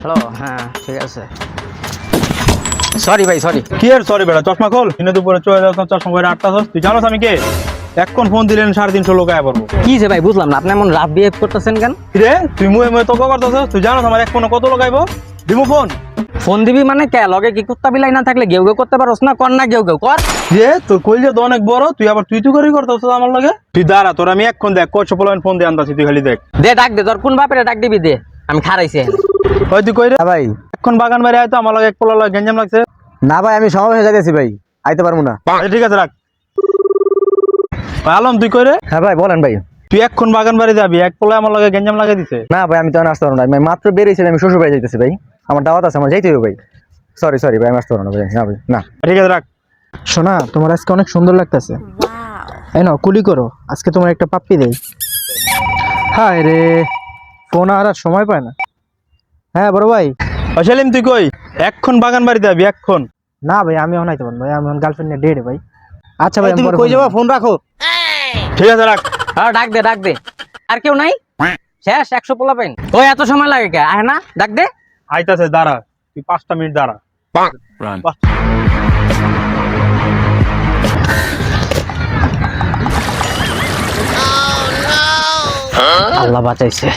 Hello, হ্যাঁ ঠিক আছে। সরি ভাই, সরি। কি আর সরি বেটা, চশমা খোল। দিনে দুপুরে চলে যাও, চশমা করে আটটা তুই জানোস আমি কে? এখন ফোন দিলেন 350 লোক আয়া পড়বো। কি যে ভাই বুঝলাম না, আপনি এমন রাফ বিহেভ করতেছেন কেন? রে তুই মুয়ে মুয়ে তো করতেছস, তুই জানোস আমার এক ফোনে কত লোক আইবো? দিমু ফোন। ফোন দিবি মানে কে? লগে কি কুত্তা বিলাই না থাকলে গেউ গেউ করতে পারোস না? কর না গেউ গেউ কর। রে তোর কইল যে তো অনেক বড়, তুই আবার তুই করি করতেছস আমার লগে। তুই দাঁড়া, তোর আমি এক্ষণ দেখ কত ফোন দিয়ে আনতাছি, তুই খালি দেখ। দে ডাক দে, তোর কোন বাপেরে ডাক দিবি দে, আমি খারাইছি। ওই তুই কই রে? ভাই এখন বাগান বাড়ি আইতো আমার লগে এক পোলা লগে গেঞ্জাম লাগছে। না ভাই, আমি সমাবেশে যাইতেছি ভাই, আইতে পারবো না। আচ্ছা, ঠিক আছে রাখ। ভাই আলম তুই কই রে? হ্যাঁ ভাই বলেন ভাই। তুই এখন বাগান বাড়ি যাবি, এক পোলা আমার লগে গেঞ্জাম লাগিয়ে দিছে। না ভাই, আমি তো আসতে পারবো না, আমি মাত্র বেরিয়েছিলাম, আমি শ্বশুর বাড়ি যাইতেছি ভাই, আমার দাওয়াত আছে, আমার যাইতে হবে ভাই। সরি সরি ভাই, আমি আসতে পারবো না ভাই। না ভাই না। ঠিক আছে রাখ। শোনা, তোমার আজকে অনেক সুন্দর লাগতেছে। এই নাও কুলি করো, আজকে তোমার একটা পাপ্পি দেই। হায় রে, ফোন আর সময় পায় না। হ্যাঁ বড় ভাই। সেলিম তুই কই? এখন বাগান বাড়িতে যাবি এখন? না ভাই, আমি অনাইতে পারবো ভাই, আমি গার্লফ্রেন্ড নিয়ে ডেটে ভাই। আচ্ছা ভাই, তুমি কই যাবা? ফোন রাখো। ঠিক আছে রাখ। হ্যাঁ ডাক দে, ডাক দে। আর কেউ নাই? শেষ 100 পোলা পাইন। ওই এত সময় লাগে কে? আয় না, ডাক দে। আইতাছে, দাঁড়া তুই 5টা মিনিট দাঁড়া। আল্লাহ বাঁচাইছে।